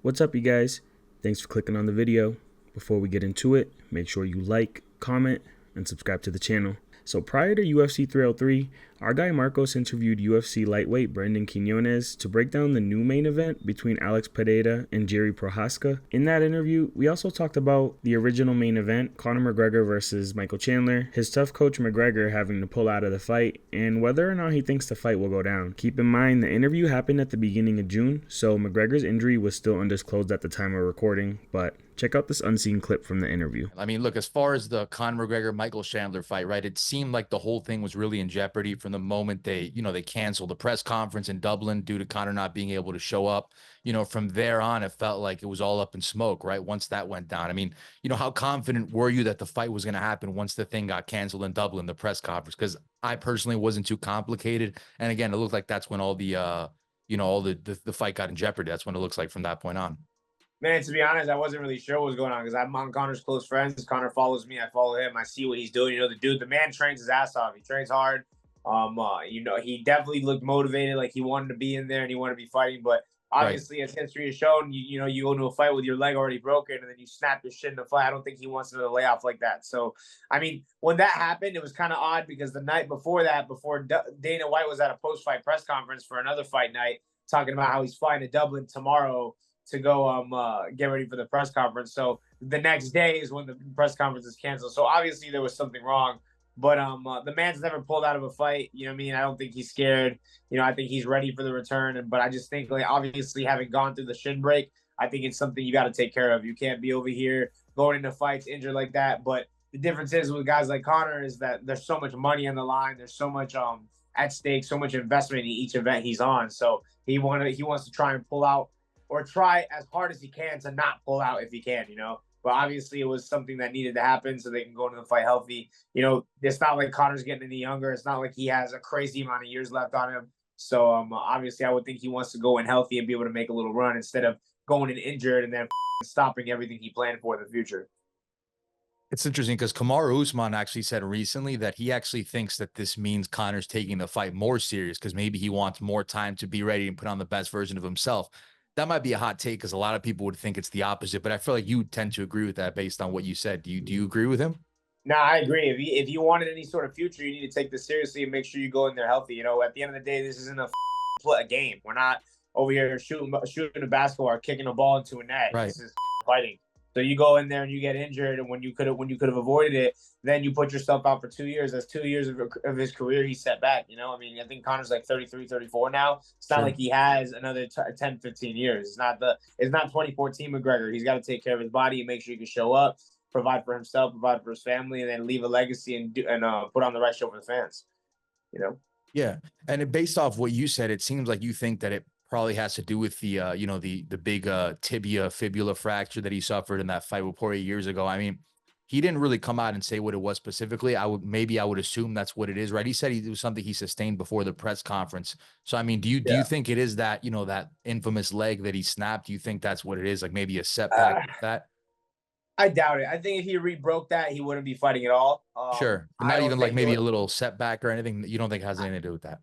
What's up, you guys? Thanks for clicking on the video. Before we get into it, make sure you like, comment, and subscribe to the channel. So prior to UFC 303, our guy Marcos interviewed UFC Lightweight Landon Quiñones to break down the new main event between Alex Pereira and Jerry Prohaska. In that interview, we also talked about the original main event, Conor McGregor versus Michael Chandler, his TUF Coach McGregor having to pull out of the fight, and whether or not he thinks the fight will go down. Keep in mind, the interview happened at the beginning of June, so McGregor's injury was still undisclosed at the time of recording, but check out this unseen clip from the interview. I mean, look, as far as the Conor McGregor, Michael Chandler fight, right, it seemed like the whole thing was really in jeopardy from the moment they canceled the press conference in Dublin due to Conor not being able to show up. From there on, it felt like it was all up in smoke, right? Once that went down. I mean, how confident were you that the fight was going to happen once the thing got canceled in Dublin, the press conference? Because I personally wasn't too complicated. And again, it looked like that's when all the fight got in jeopardy. That's when it looks like from that point on. Man, to be honest, I wasn't really sure what was going on because I'm on Conor's close friends. Conor follows me. I follow him. I see what he's doing. The man trains his ass off. He trains hard. He definitely looked motivated, like he wanted to be in there and he wanted to be fighting. But obviously, as history has shown, you go into a fight with your leg already broken and then you snap your shit in the fight. I don't think he wants another layoff like that. So, I mean, when that happened, it was kind of odd because the night before that, before Dana White was at a post-fight press conference for another fight night, talking about how he's flying to Dublin tomorrow to go get ready for the press conference. So the next day is when the press conference is canceled. So obviously there was something wrong. But the man's never pulled out of a fight. You know what I mean? I don't think he's scared. I think he's ready for the return. But I just think, like, obviously having gone through the shin break, I think it's something you got to take care of. You can't be over here going into fights injured like that. But the difference is with guys like Conor is that there's so much money on the line. There's so much at stake, so much investment in each event he's on. So he wants to try and pull out or try as hard as he can to not pull out if he can, But obviously it was something that needed to happen so they can go into the fight healthy. It's not like Conor's getting any younger. It's not like he has a crazy amount of years left on him. So obviously I would think he wants to go in healthy and be able to make a little run instead of going in injured and then stopping everything he planned for in the future. It's interesting because Kamaru Usman actually said recently that he actually thinks that this means Conor's taking the fight more serious because maybe he wants more time to be ready and put on the best version of himself. That might be a hot take because a lot of people would think it's the opposite, but I feel like you tend to agree with that based on what you said. Do you agree with him? No, I agree. If you wanted any sort of future, you need to take this seriously and make sure you go in there healthy. At the end of the day, this isn't a game. We're not over here shooting a basketball or kicking a ball into a net. Right. This is fighting. So you go in there and you get injured, and when you could have avoided it, then you put yourself out for 2 years. That's 2 years of his career he set back. I mean, I think Conor's like 33, 34 now. It's not like he has another 10, 15 years. It's not 2014 McGregor. He's got to take care of his body and make sure he can show up, provide for himself, provide for his family, and then leave a legacy and put on the right show for the fans. Yeah, and based off what you said, it seems like you think that it probably has to do with the the big tibia fibula fracture that he suffered in that fight with Poirier years ago. I mean, he didn't really come out and say what it was specifically. I would assume that's what it is, right? He said it was something he sustained before the press conference. So I mean, do you think it is that that infamous leg that he snapped? Do you think that's what it is? Like maybe a setback with that? I doubt it. I think if he re-broke that, he wouldn't be fighting at all. Sure, but not even like maybe a little setback or anything. You don't think has anything to do with that?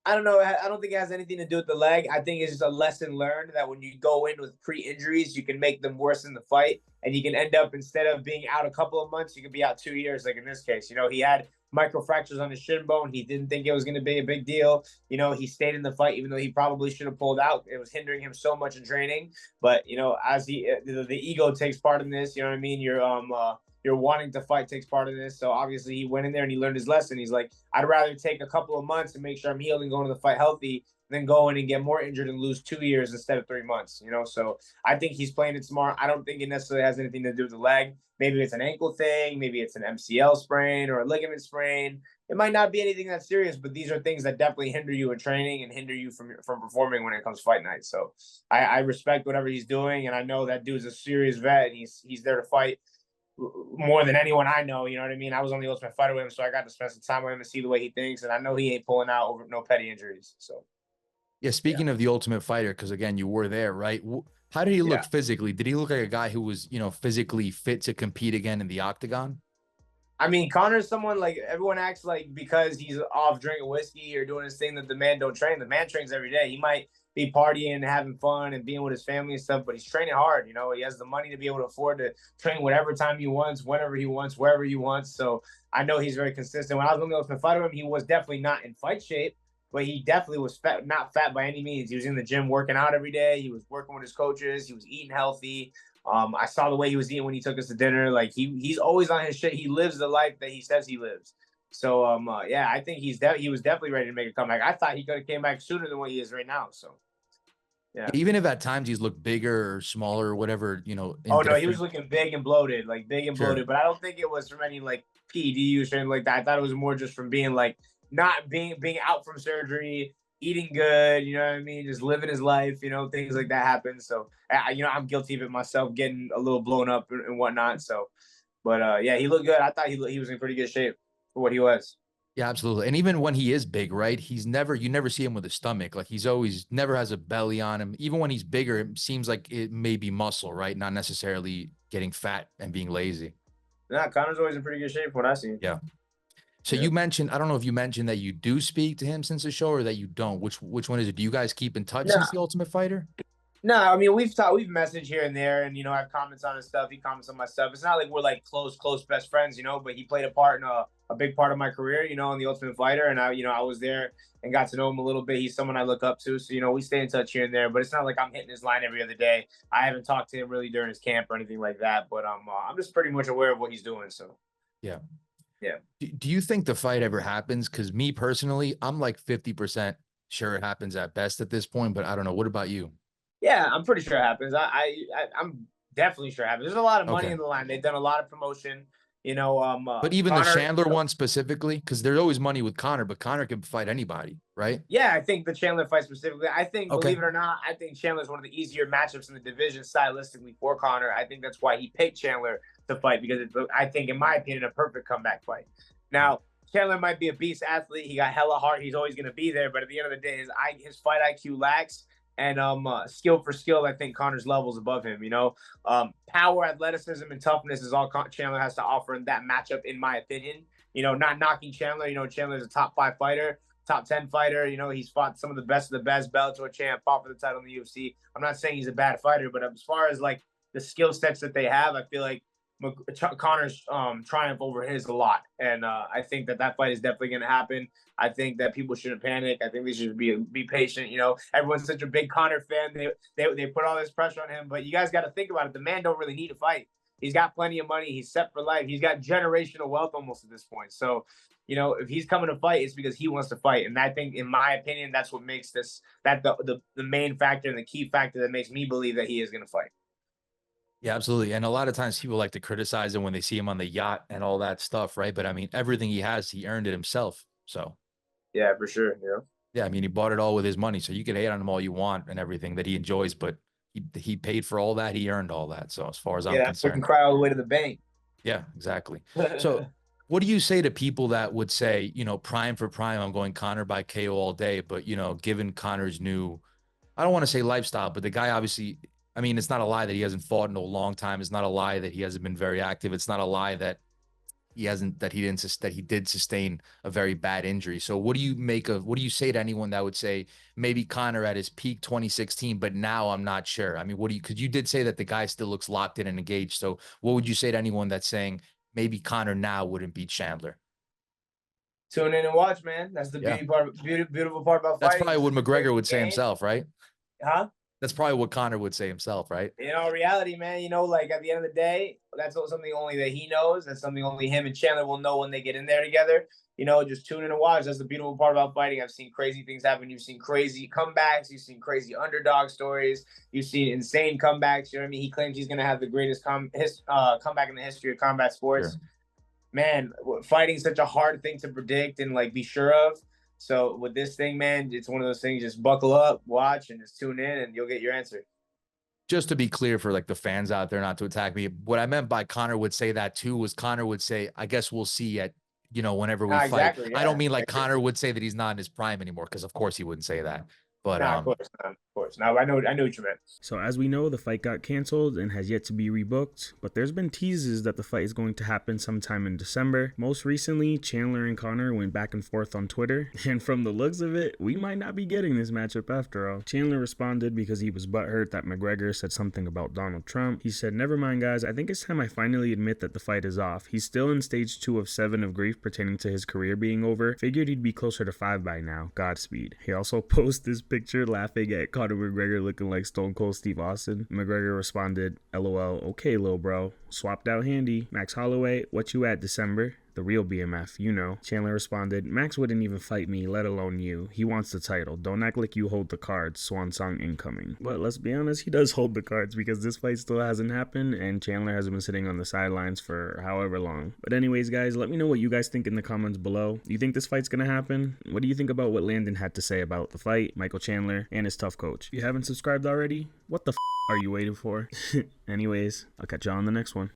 I don't know. I don't think it has anything to do with the leg. I think it's just a lesson learned that when you go in with pre-injuries, you can make them worse in the fight. And you can end up, instead of being out a couple of months, you could be out 2 years, like in this case. He had microfractures on his shin bone. He didn't think it was going to be a big deal. He stayed in the fight, even though he probably should have pulled out. It was hindering him so much in training. But, as the ego takes part in this, you know what I mean? You're wanting to fight takes part in this. So obviously he went in there and he learned his lesson. He's like, I'd rather take a couple of months and make sure I'm healed and go into the fight healthy than go in and get more injured and lose 2 years instead of 3 months, So I think he's playing it smart. I don't think it necessarily has anything to do with the leg. Maybe it's an ankle thing. Maybe it's an MCL sprain or a ligament sprain. It might not be anything that serious, but these are things that definitely hinder you in training and hinder you from performing when it comes fight night. So I respect whatever he's doing. And I know that dude's a serious vet and he's there to fight more than anyone I know, you know what I mean? I was on the Ultimate Fighter with him, so I got to spend some time with him and see the way he thinks, and I know he ain't pulling out over no petty injuries. So, yeah. Speaking of the Ultimate Fighter, because again, you were there, right? How did he look physically? Did he look like a guy who was, physically fit to compete again in the octagon? I mean, Conor's someone like everyone acts like because he's off drinking whiskey or doing his thing that the man don't train. The man trains every day. He might be partying and having fun and being with his family and stuff, but he's training hard. You know, he has the money to be able to afford to train whatever time he wants, whenever he wants, wherever he wants. So I know he's very consistent. When I was going to go to fight him, he was definitely not in fight shape, but he definitely was fat, not fat by any means. He was in the gym working out every day. He was working with his coaches. He was eating healthy. I saw the way he was eating when he took us to dinner. Like he's always on his shit. He lives the life that he says he lives. So yeah, I think he was definitely ready to make a comeback. I thought he could have came back sooner than what he is right now. So yeah. Even if at times he's looked bigger or smaller or whatever, you know. Oh no, he was looking big and bloated, like big and bloated. Sure. But I don't think it was from any like PED use or anything like that. I thought it was more just from being like not being out from surgery, eating good, you know what I mean, just living his life, you know, things like that happen. So you know, I'm guilty of it myself, getting a little blown up and whatnot. So, but yeah, he looked good. I thought he was in pretty good shape for what he was. Yeah, absolutely. And even when he is big, right? You never see him with a stomach. Like he's always never has a belly on him. Even when he's bigger, it seems like it may be muscle, right? Not necessarily getting fat and being lazy. Yeah, Conor's always in pretty good shape from what I see. Yeah. So you mentioned, I don't know if you mentioned that you do speak to him since the show or that you don't. Which one is it? Do you guys keep in touch since the Ultimate Fighter? No, I mean we've messaged here and there, and you know I have comments on his stuff. He comments on my stuff. It's not like we're like close best friends, you know. But he played a part in a big part of my career, you know, in the Ultimate Fighter, and I was there and got to know him a little bit. He's someone I look up to, so you know we stay in touch here and there. But it's not like I'm hitting his line every other day. I haven't talked to him really during his camp or anything like that. But I'm just pretty much aware of what he's doing. So yeah. Do you think the fight ever happens? Because me personally, I'm like 50% sure it happens at best at this point, but I don't know. What about you? Yeah, I'm pretty sure it happens. I'm definitely sure it happens. There's a lot of money in the line. They've done a lot of promotion, you know. But even Conor, the Chandler one specifically, because there's always money with Conor, but Conor can fight anybody, right? Yeah, I think the Chandler fight specifically. I think, believe it or not, I think Chandler's one of the easier matchups in the division stylistically for Conor. I think that's why he picked Chandler to fight, because it's, I think, in my opinion, a perfect comeback fight. Now, Chandler might be a beast athlete. He got hella heart. He's always going to be there. But at the end of the day, his fight IQ lacks. And skill for skill, I think Conor's levels above him. You know, power, athleticism, and toughness is all Chandler has to offer in that matchup, in my opinion. You know, not knocking Chandler. You know, Chandler's a top 5 fighter, top 10 fighter. You know, he's fought some of the best, Bellator champ, fought for the title in the UFC. I'm not saying he's a bad fighter, but as far as like the skill sets that they have, I feel like Conor's triumph over his a lot, and I think that fight is definitely going to happen. I think that people shouldn't panic. I think they should be patient. You know, everyone's such a big Conor fan. They put all this pressure on him, but you guys got to think about it. The man don't really need to fight. He's got plenty of money. He's set for life. He's got generational wealth almost at this point. So, you know, if he's coming to fight, it's because he wants to fight. And I think, in my opinion, that's what makes the main factor and the key factor that makes me believe that he is going to fight. Yeah, absolutely. And a lot of times people like to criticize him when they see him on the yacht and all that stuff, right? But I mean, everything he has, he earned it himself. So yeah, for sure. Yeah, I mean, he bought it all with his money. So you can hate on him all you want and everything that he enjoys, but he paid for all that. He earned all that. So as far as I'm concerned, can cry all the way to the bank. Yeah, exactly. So what do you say to people that would say, you know, prime for prime, I'm going Conor by KO all day, but you know, given Conor's new, I don't want to say lifestyle, but the guy obviously, I mean, it's not a lie that he hasn't fought in a long time. It's not a lie that he hasn't been very active. It's not a lie that he did sustain a very bad injury. So what do you say to anyone that would say maybe Conor at his peak 2016, but now I'm not sure? I mean, because you did say that the guy still looks locked in and engaged. So what would you say to anyone that's saying maybe Conor now wouldn't beat Chandler? Tune in and watch, man. That's the beautiful part about fighting. That's probably what McGregor would say himself, right? Huh? That's probably what Conor would say himself, right? You know, reality, man, you know, like at the end of the day, that's something only that he knows. That's something only him and Chandler will know when they get in there together. You know, just tune in and watch. That's the beautiful part about fighting. I've seen crazy things happen. You've seen crazy comebacks. You've seen crazy underdog stories. You've seen insane comebacks. You know what I mean? He claims he's going to have the greatest comeback in the history of combat sports. Sure. Man, fighting's such a hard thing to predict and like be sure of. So with this thing, man, it's one of those things. Just buckle up, watch, and just tune in, and you'll get your answer. Just to be clear for like the fans out there, not to attack me, what I meant by Conor would say that too was Conor would say, I guess we'll see at, you know, whenever we fight. Exactly, yeah. I don't mean like Conor would say that he's not in his prime anymore, because of course he wouldn't say that. But of course not. course. Now I know what you meant. So as we know, the fight got canceled and has yet to be rebooked, but there's been teases that the fight is going to happen sometime in December. Most recently, Chandler and Conor went back and forth on Twitter, and from the looks of it, we might not be getting this matchup after all. Chandler responded because he was butthurt that McGregor said something about Donald Trump. He said, "Never mind guys, I think it's time I finally admit that the fight is off. He's still in stage 2 of 7 of grief pertaining to his career being over. Figured he'd be closer to 5 by now. Godspeed." He also posted this picture laughing at Conor McGregor looking like Stone Cold Steve Austin. McGregor responded, "LOL, okay lil bro. Swapped out handy. Max Holloway, what you at December? The real BMF, you know." Chandler responded, "Max wouldn't even fight me, let alone you. He wants the title. Don't act like you hold the cards. Swan song incoming." But let's be honest, he does hold the cards because this fight still hasn't happened and Chandler hasn't been sitting on the sidelines for however long. But anyways, guys, let me know what you guys think in the comments below. Do you think this fight's gonna happen? What do you think about what Landon had to say about the fight, Michael Chandler, and his TUF Coach? If you haven't subscribed already, what the are you waiting for? Anyways, I'll catch y'all on the next one.